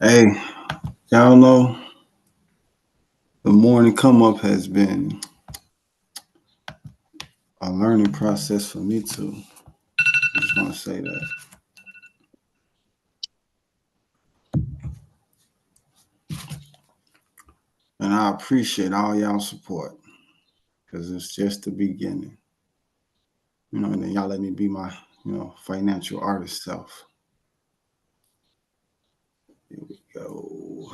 Hey, y'all know the morning come up has been a learning process for me too. I just want to say that. And I appreciate all y'all support because it's just the beginning. And then y'all let me be my, financial artist self. Here we go.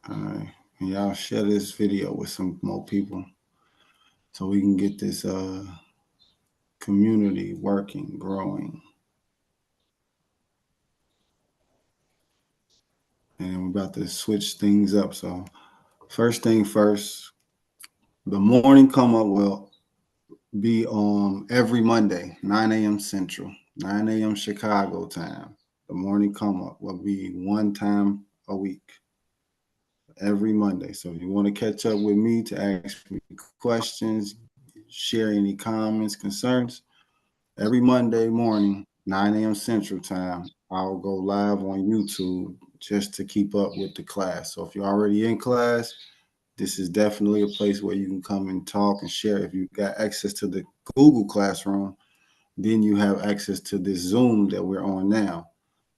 All right. And y'all share this video with some more people so we can get this community working, growing. And we're about to switch things up. So first thing first, the morning come up will be on every Monday, 9 a.m. Central, 9 a.m. Chicago time. The morning come up will be one time a week, every Monday. So if you want to catch up with me to ask me questions, share any comments, concerns, every Monday morning, 9 a.m. Central time, I'll go live on YouTube just to keep up with the class. So if you're already in class, this is definitely a place where you can come and talk and share. If you got access to the Google Classroom, then you have access to this Zoom that we're on now.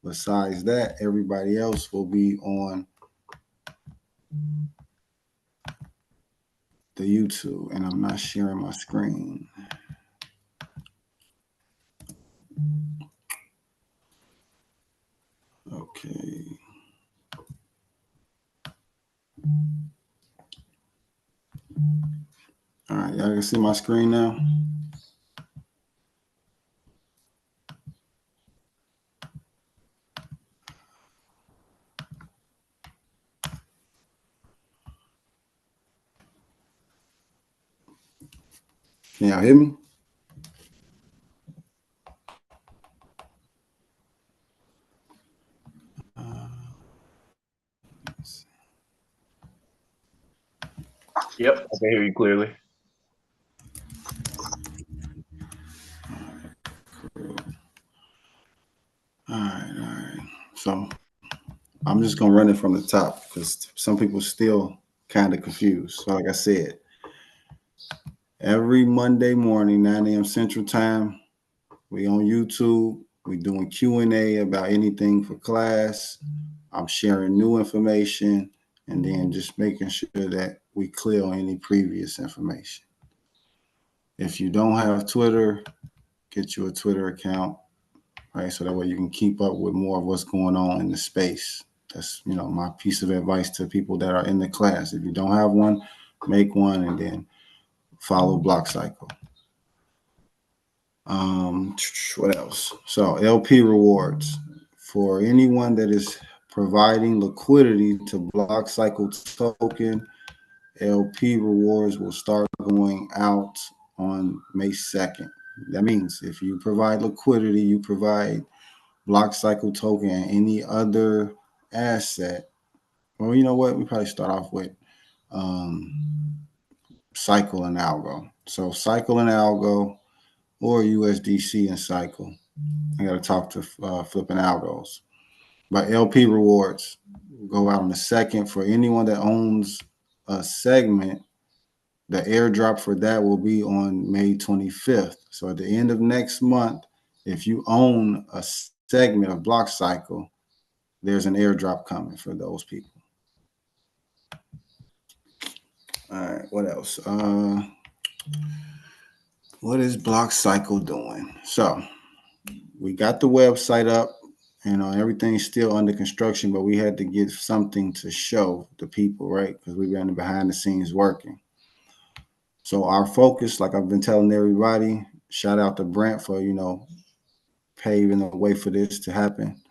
Besides that, everybody else will be on the YouTube, and I'm not sharing my screen. Okay. All right, y'all can see my screen now. Can y'all hear me? Yep, I can hear you clearly. All right. So I'm just gonna run it from the top because some people still kind of confused. So like I said, every Monday morning, 9 a.m. Central Time, we on YouTube. We doing Q&A about anything for class. I'm sharing new information and then just making sure that we clear on any previous information. If you don't have Twitter, get you a Twitter account, right? So that way you can keep up with more of what's going on in the space. That's, my piece of advice to people that are in the class. If you don't have one, make one and then follow Block Cycle. What else? So LP rewards for anyone that is providing liquidity to Block Cycle token. LP rewards will start going out on May 2nd. That means if you provide liquidity, you provide Block Cycle token and any other asset. Well, you know what? We probably start off with um, Cycle and Algo. So Cycle and Algo or USDC and Cycle. I got to talk to flipping algos. But LP rewards go out on the 2nd for anyone that owns a segment. The airdrop for that will be on May 25th. So at the end of next month, if you own a segment of Block Cycle, there's an airdrop coming for those people. All right, what else? What is Block Cycle doing? So we got the website up. Everything's still under construction, but we had to get something to show the people, right? Because we've been behind the scenes working. So our focus, like I've been telling everybody, shout out to Brent for, paving the way for this to happen.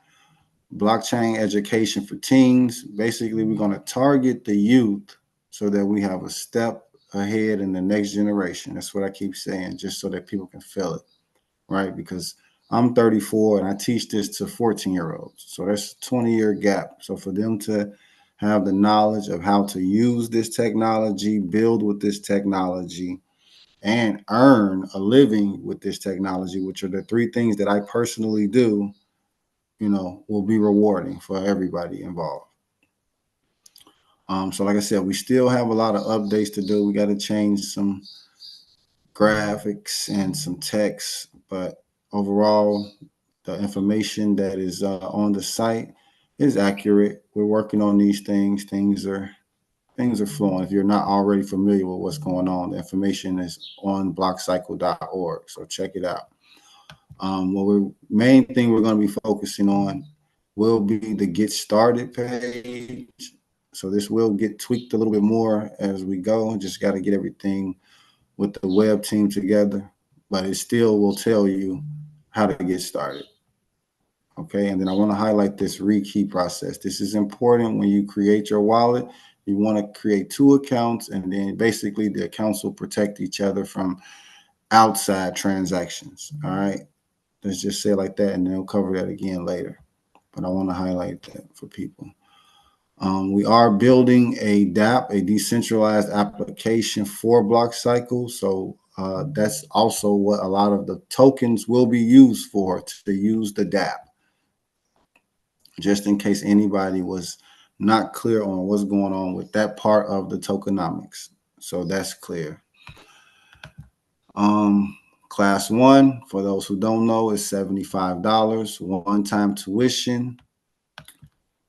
Blockchain education for teens. Basically, we're going to target the youth so that we have a step ahead in the next generation. That's what I keep saying, just so that people can feel it, right? Because I'm 34 and I teach this to 14-year-olds. So that's a 20-year gap. So for them to have the knowledge of how to use this technology, build with this technology, and earn a living with this technology, which are the three things that I personally do, will be rewarding for everybody involved. So like I said, we still have a lot of updates to do. We got to change some graphics and some text, but overall, the information that is on the site is accurate. We're working on these things. Things are flowing. If you're not already familiar with what's going on, the information is on blockcycle.org. So check it out. Main thing we're going to be focusing on will be the get started page. So this will get tweaked a little bit more as we go. Just got to get everything with the web team together, but it still will tell you how to get started. Okay, and then I want to highlight this rekey process. This is important when you create your wallet. You want to create 2 accounts, and then basically the accounts will protect each other from outside transactions. All right, let's just say it like that, and then we'll cover that again later. But I want to highlight that for people. We are building a DApp, a decentralized application for BlockCycle. So that's also what a lot of the tokens will be used for, to use the DApp. Just in case anybody was not clear on what's going on with that part of the tokenomics. So that's clear. Class 1, for those who don't know, is $75, one-time tuition.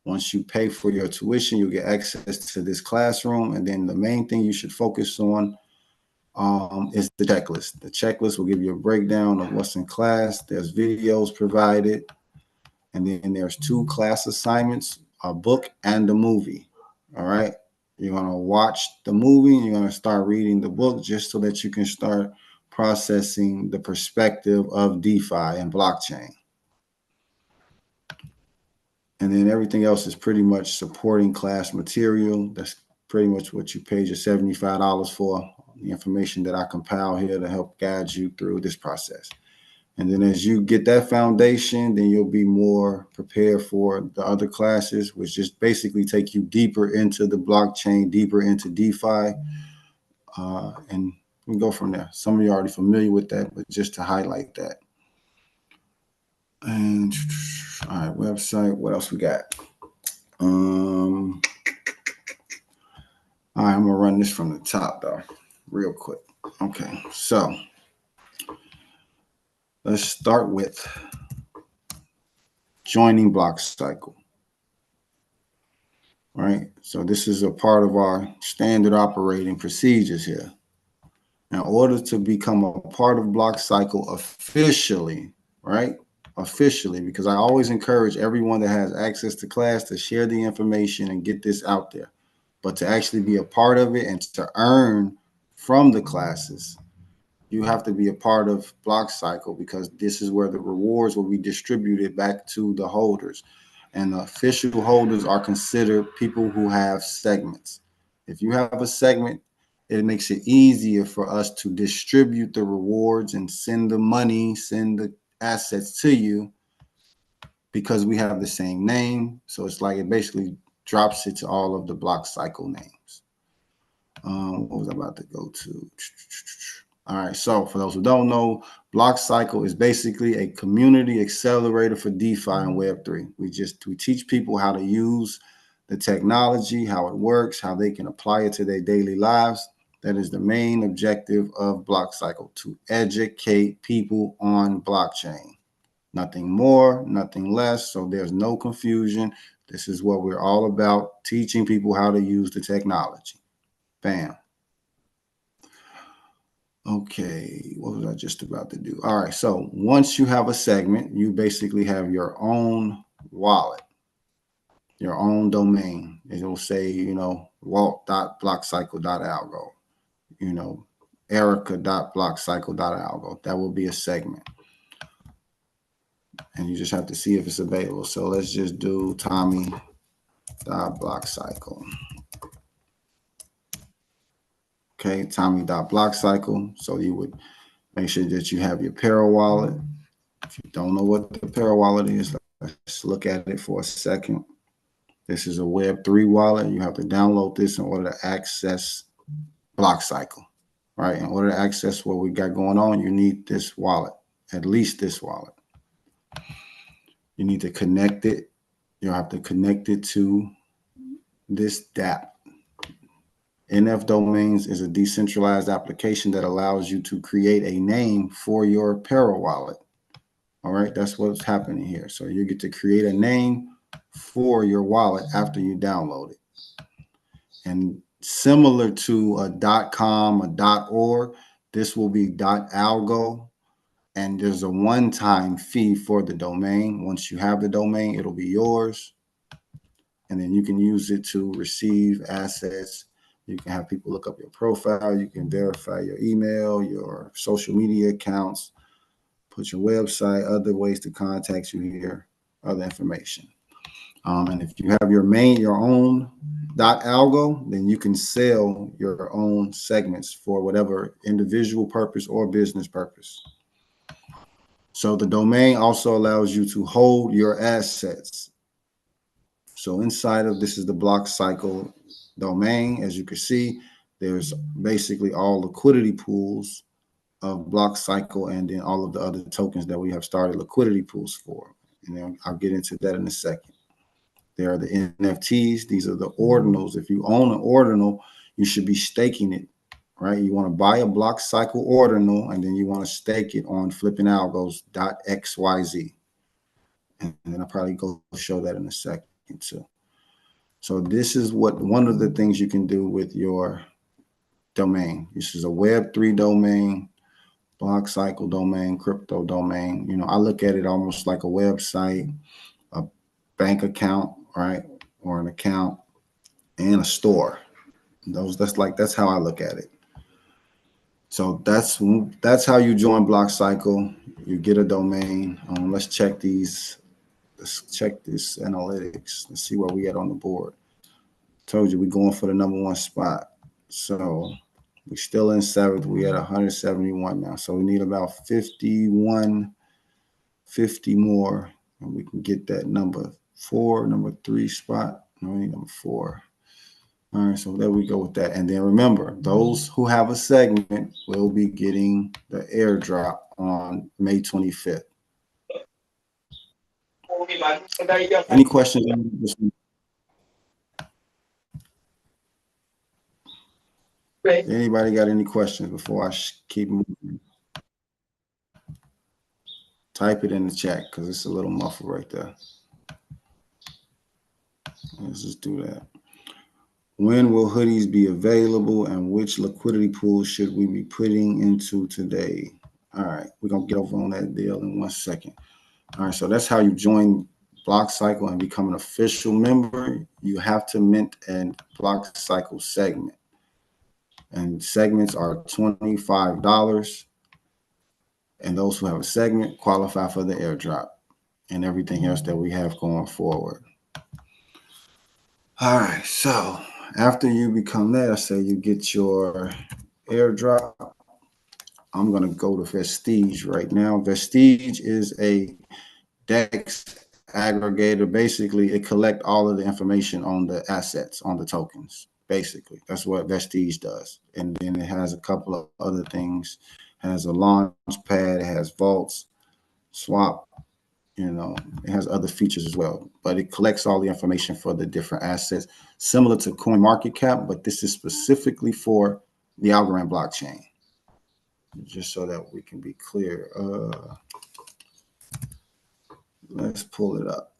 Once you pay for your tuition, you'll get access to this classroom. And then the main thing you should focus on is the checklist. The checklist will give you a breakdown of what's in class. There's videos provided. And then there's 2 class assignments, a book and a movie. All right. You're going to watch the movie and you're going to start reading the book just so that you can start processing the perspective of DeFi and blockchain. And then everything else is pretty much supporting class material. That's pretty much what you paid your $75 for, the information that I compile here to help guide you through this process. And then as you get that foundation, then you'll be more prepared for the other classes, which just basically take you deeper into the blockchain, deeper into DeFi, and we go from there. Some of you are already familiar with that, but just to highlight that. And all right, website, what else we got? All right, I'm gonna run this from the top though, real quick. Okay, so let's start with joining BlockCycle. Right, so this is a part of our standard operating procedures here. In order to become a part of BlockCycle officially, right? Officially, because I always encourage everyone that has access to class to share the information and get this out there. But to actually be a part of it and to earn from the classes, you have to be a part of BlockCycle, because this is where the rewards will be distributed back to the holders. And the official holders are considered people who have segments. If you have a segment, it makes it easier for us to distribute the rewards and send the money, send the assets to you, because we have the same name. So it's like it basically drops it to all of the BlockCycle names. What was I about to go to? All right, so for those who don't know, BlockCycle is basically a community accelerator for DeFi and Web3. We teach people how to use the technology, how it works, how they can apply it to their daily lives. That is the main objective of BlockCycle, to educate people on blockchain. Nothing more, nothing less. So there's no confusion. This is what we're all about, teaching people how to use the technology. Bam. Okay, what was I just about to do? All right, so once you have a segment, you basically have your own wallet, your own domain. It will say, walt.blockcycle.algo, erica.blockcycle.algo. That will be a segment. And you just have to see if it's available. So let's just do Tommy.blockcycle. Okay, Tommy.blockcycle. So you would make sure that you have your Para wallet. If you don't know what the Para wallet is, let's look at it for a second. This is a Web3 wallet. You have to download this in order to access BlockCycle, right? In order to access what we got going on, you need this wallet, at least this wallet. You need to connect it. You'll have to connect it to this DApp. NF Domains is a decentralized application that allows you to create a name for your Para wallet. All right, that's what's happening here. So you get to create a name for your wallet after you download it. And similar to a .com, a .org, this will be .algo. And there's a one-time fee for the domain. Once you have the domain, it'll be yours. And then you can use it to receive assets. You can have people look up your profile. You can verify your email, your social media accounts, put your website, other ways to contact you here, other information. And if you have your own .algo, then you can sell your own segments for whatever individual purpose or business purpose. So the domain also allows you to hold your assets. So inside of this is the BlockCycle domain. As you can see, there's basically all liquidity pools of BlockCycle and then all of the other tokens that we have started liquidity pools for. And then I'll get into that in a second. There are the NFTs. These are the ordinals. If you own an ordinal, you should be staking it, right? You want to buy a BlockCycle ordinal, and then you want to stake it on flippingalgos.xyz. And then I'll probably go show that in a second too. So this is one of the things you can do with your domain. This is a Web3 domain, BlockCycle domain, crypto domain. You know, I look at it almost like a website, a bank account, right? Or an account and a store. That's how I look at it. So that's how you join BlockCycle. You get a domain. Let's check these. Let's check this analytics. Let's see where we at on the board. Told you we're going for the #1 spot. So we're still in 7th. We at 171 now. So we need about 50 more, and we can get that number 3 spot. No, we need number 4. All right, so there we go with that. And then remember, those who have a segment will be getting the airdrop on May 25th. Any questions? Anybody got any questions before I keep moving? Type it in the chat because it's a little muffled right there. Let's just do that. When will hoodies be available, and which liquidity pool should we be putting into today? All right, we're going to get over on that deal in 1 second. All right, so that's how you join BlockCycle and become an official member. You have to mint a BlockCycle segment. And segments are $25. And those who have a segment qualify for the airdrop and everything else that we have going forward. All right, so after you become that, I say you get your airdrop. I'm going to go to Vestige right now. Vestige is a DEX aggregator. Basically, it collects all of the information on the assets, on the tokens. Basically, that's what Vestige does. And then it has a couple of other things. It has a launch pad. It has vaults, swap. You know, it has other features as well, but it collects all the information for the different assets, similar to CoinMarketCap, but this is specifically for the Algorand blockchain. Just so that we can be clear. Let's pull it up.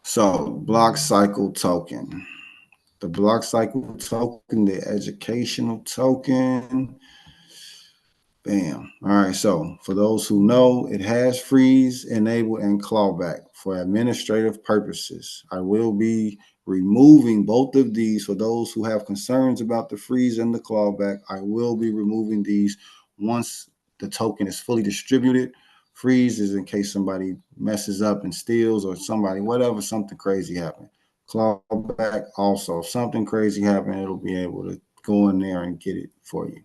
So BlockCycle token. The BlockCycle token, the educational token. Bam. All right. So for those who know, it has freeze, enable, and clawback for administrative purposes. I will be removing both of these for those who have concerns about the freeze and the clawback. I will be removing these once the token is fully distributed. Freeze is in case somebody messes up and steals, or something crazy happened. Clawback also, if something crazy happened, it'll be able to go in there and get it for you.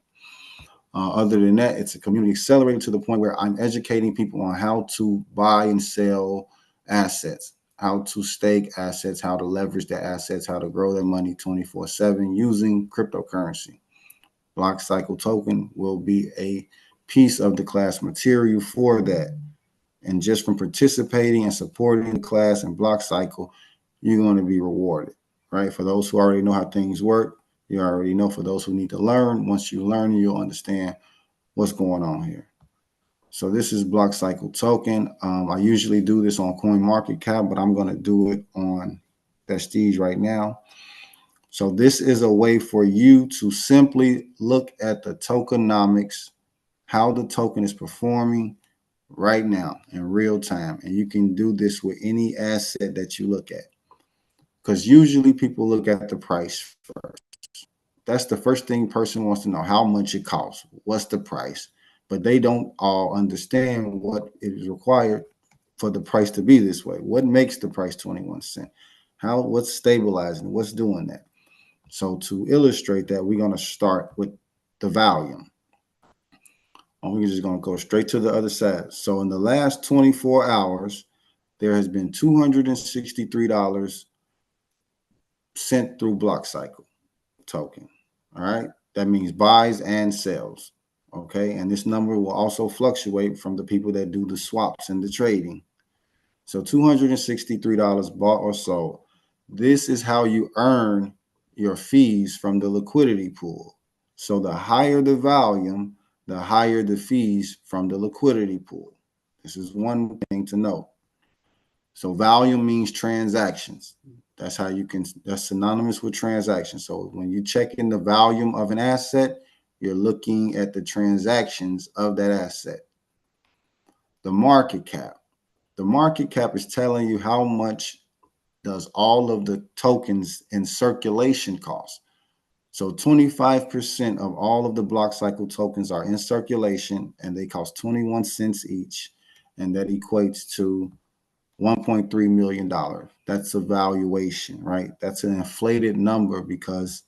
Other than that, it's a community accelerator to the point where I'm educating people on how to buy and sell assets, how to stake assets, how to leverage their assets, how to grow their money 24/7 using cryptocurrency. BlockCycle token will be a piece of the class material for that. And just from participating and supporting the class and block cycle, you're going to be rewarded, right? For those who already know how things work, you already know. For those who need to learn, once you learn, you'll understand what's going on here. So this is block cycle token. I usually do this on CoinMarketCap, but I'm going to do it on Vestige right now. So this is a way for you to simply look at the tokenomics, how the token is performing right now in real time. And you can do this with any asset that you look at. Because usually people look at the price first. That's the first thing person wants to know, how much it costs, what's the price. But they don't all understand what is required for the price to be this way. What makes the price 21 cents? What's stabilizing? What's doing that? So to illustrate that, we're going to start with the volume. And we're just going to go straight to the other side. So in the last 24 hours, there has been $263 sent through block cycle token. All right. That means buys and sells. Okay. And this number will also fluctuate from the people that do the swaps and the trading. So $263 bought or sold. This is how you earn your fees from the liquidity pool. So the higher the volume, the higher the fees from the liquidity pool. This is one thing to know. So volume means transactions. That's how you can, that's synonymous with transactions. So when you check in the volume of an asset, you're looking at the transactions of that asset. The market cap. The market cap is telling you how much does all of the tokens in circulation cost. So 25% of all of the block cycle tokens are in circulation and they cost 21 cents each. And that equates to $1.3 million. That's a valuation, right? That's an inflated number because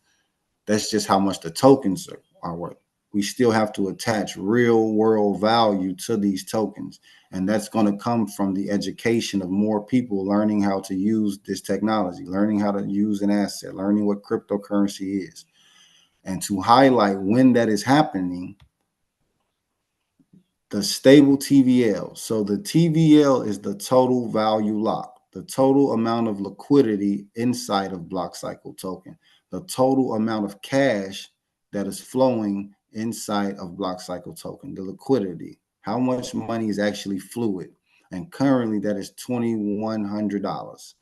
that's just how much the tokens are worth. We still have to attach real world value to these tokens. And that's going to come from the education of more people learning how to use this technology, learning how to use an asset, learning what cryptocurrency is. And to highlight when that is happening, the stable TVL. So the TVL is the total value lock, the total amount of liquidity inside of block cycle token, the total amount of cash that is flowing inside of block cycle token, the liquidity, how much money is actually fluid. And currently that is $2,100.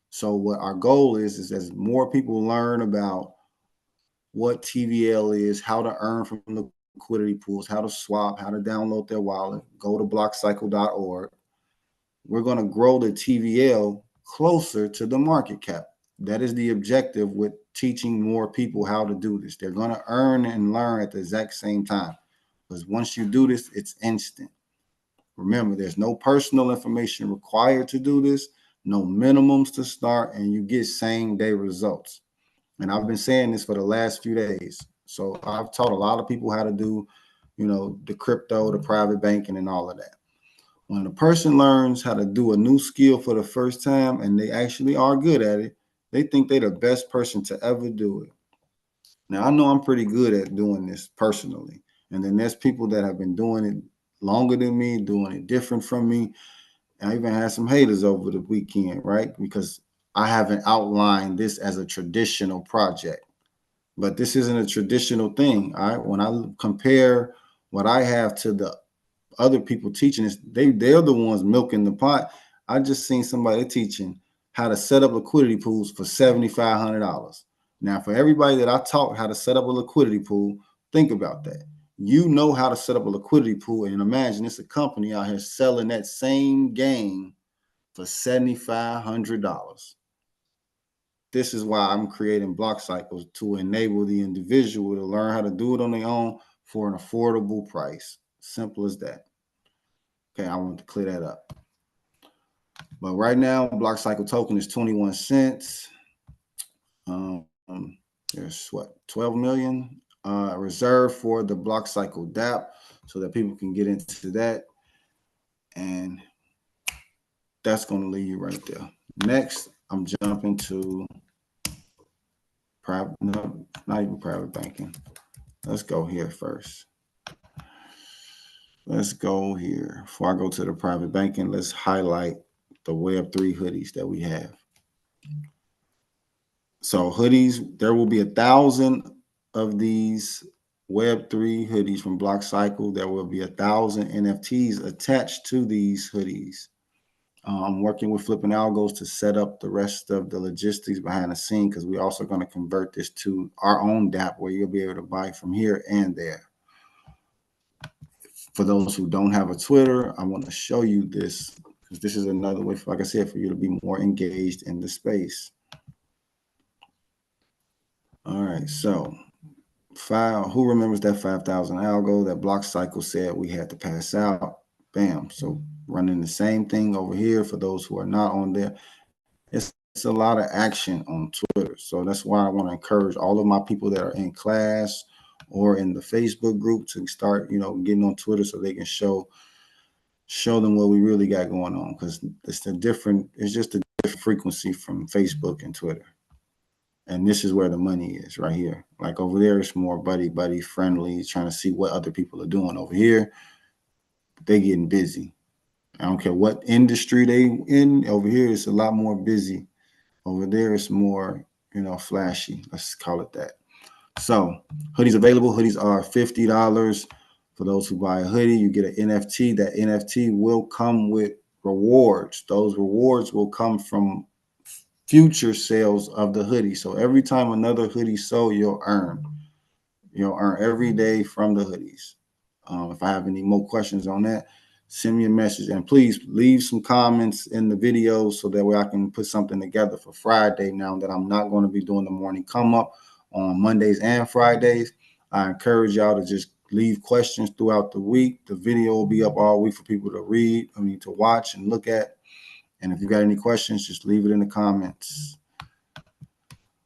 So what our goal is as more people learn about what TVL is, how to earn from the liquidity pools, how to swap, how to download their wallet, go to blockcycle.org. We're going to grow the TVL closer to the market cap. That is the objective with teaching more people how to do this. They're going to earn and learn at the exact same time. Because once you do this, it's instant. Remember, there's no personal information required to do this, no minimums to start, and you get same day results. And I've been saying this for the last few days. So I've taught a lot of people how to do, the crypto, the private banking, and all of that. When a person learns how to do a new skill for the first time and they actually are good at it, they think they're the best person to ever do it. Now, I know I'm pretty good at doing this personally. And then there's people that have been doing it longer than me, doing it different from me. I even had some haters over the weekend, right? Because I haven't outlined this as a traditional project. But this isn't a traditional thing. All right. When I compare what I have to the other people teaching this, they're the ones milking the pot. I just seen somebody teaching how to set up liquidity pools for $7,500. Now, for everybody that I taught how to set up a liquidity pool, think about that. You know how to set up a liquidity pool, and imagine it's a company out here selling that same game for $7,500. This is why I'm creating block cycles, to enable the individual to learn how to do it on their own for an affordable price. Simple as that. Okay, I want to clear that up. But right now, block cycle token is 21 cents. There's 12 million reserved for the block cycle DApp so that people can get into that. And that's going to leave you right there. Next, I'm jumping to private, no, not even private banking. Let's go here first. let's go here. Before I go to the private banking, let's highlight the Web3 hoodies that we have. So hoodies, there will be 1,000 of these Web3 hoodies from BlockCycle. There will be 1,000 NFTs attached to these hoodies. I'm working with Flipping Algos to set up the rest of the logistics behind the scene, because we're also going to convert this to our own DApp where you'll be able to buy from here and there. For those who don't have a Twitter, I want to show you this, because this is another way, like I said, for you to be more engaged in the space. All right, so who remembers that 5,000 algo that BlockCycle said we had to pass out? Bam. So running the same thing over here for those who are not on there. It's a lot of action on Twitter. So that's why I want to encourage all of my people that are in class or in the Facebook group to start, getting on Twitter so they can show them what we really got going on, because it's just a different frequency from Facebook and Twitter. And this is where the money is, right here. Like over there, it's more buddy friendly, trying to see what other people are doing. Over here, they getting busy. I don't care what industry they in. Over here, it's a lot more busy. Over there, it's more, flashy. Let's call it that. So hoodies available. Hoodies are $50. For those who buy a hoodie, you get an NFT. That NFT will come with rewards. Those rewards will come from future sales of the hoodie. So every time another hoodie sold, you'll earn every day from the hoodies. If I have any more questions on that, send me a message, and please leave some comments in the video so that way I can put something together for Friday. Now that I'm not going to be doing the morning come up on Mondays and Fridays, I encourage y'all to just leave questions throughout the week. The video will be up all week for people to to watch and look at. And if you got any questions, just leave it in the comments.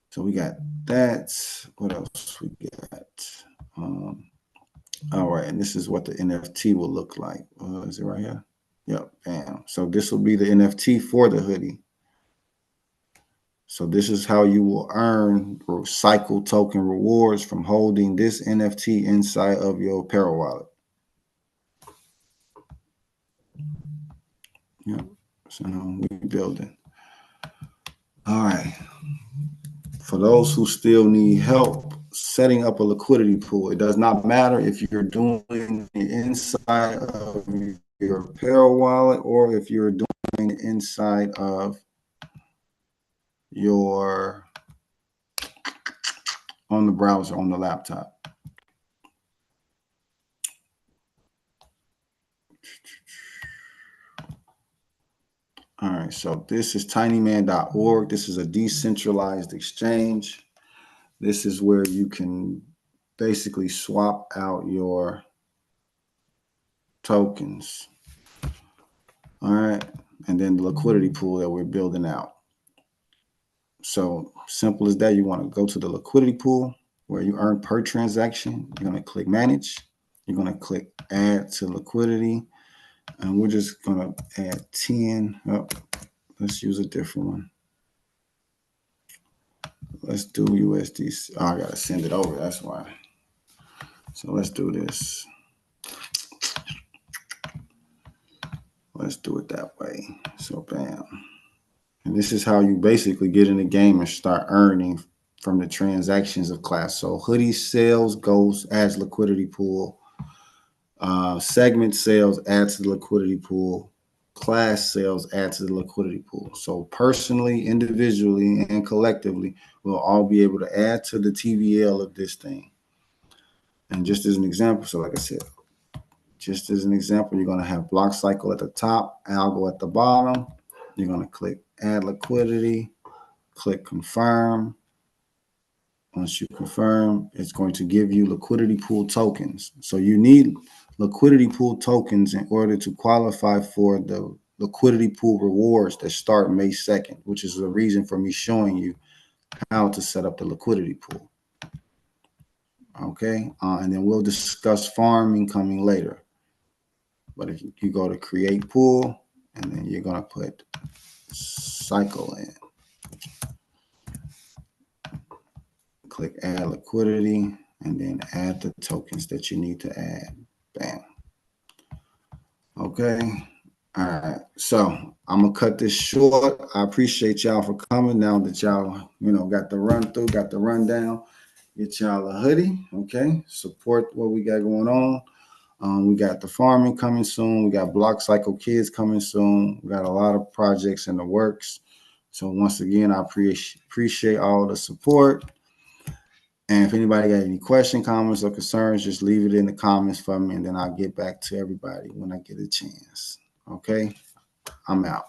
So we got that. What else we got? All right, and this is what the NFT will look like. Is it right here? Yep, bam. So this will be the NFT for the hoodie. So this is how you will earn Cycle token rewards from holding this NFT inside of your apparel wallet. Yep. So we're building. All right. For those who still need help setting up a liquidity pool, it does not matter if you're doing it inside of your apparel wallet or if you're doing it inside of on the browser on the laptop. All right, so this is tinyman.org. This is a decentralized exchange. This is where you can basically swap out your tokens. All right, and then the liquidity pool that we're building out. So simple as that. You want to go to the liquidity pool where you earn per transaction. You're going to click manage. You're going to click add to liquidity. And we're just going to add 10. Oh, let's use a different one. Let's do USD. Oh, I got to send it over. That's why. So let's do this. Let's do it that way. So bam. And this is how you basically get in the game and start earning from the transactions of class. So hoodie sales goes as liquidity pool. Segment sales add to the liquidity pool. Class sales add to the liquidity pool. So personally, individually, and collectively, we'll all be able to add to the TVL of this thing. And just as an example, so like I said, just as an example, you're going to have BlockCycle at the top, Algo at the bottom. You're going to click add liquidity, click confirm. Once you confirm, it's going to give you liquidity pool tokens. So you need liquidity pool tokens in order to qualify for the liquidity pool rewards that start May 2nd, which is the reason for me showing you how to set up the liquidity pool. Okay, and then we'll discuss farming coming later. But if you go to create pool, and then you're going to put cycle in. Click add liquidity, and then add the tokens that you need to add. Bam. Okay. All right. So I'm gonna cut this short. I appreciate y'all for coming. Now that y'all, got the run through, got the rundown, get y'all a hoodie. Okay. Support what we got going on. We got the farming coming soon. We got Block Cycle Kids coming soon. We got a lot of projects in the works. So once again, I appreciate all the support. And if anybody got any questions, comments, or concerns, just leave it in the comments for me, and then I'll get back to everybody when I get a chance. Okay, I'm out.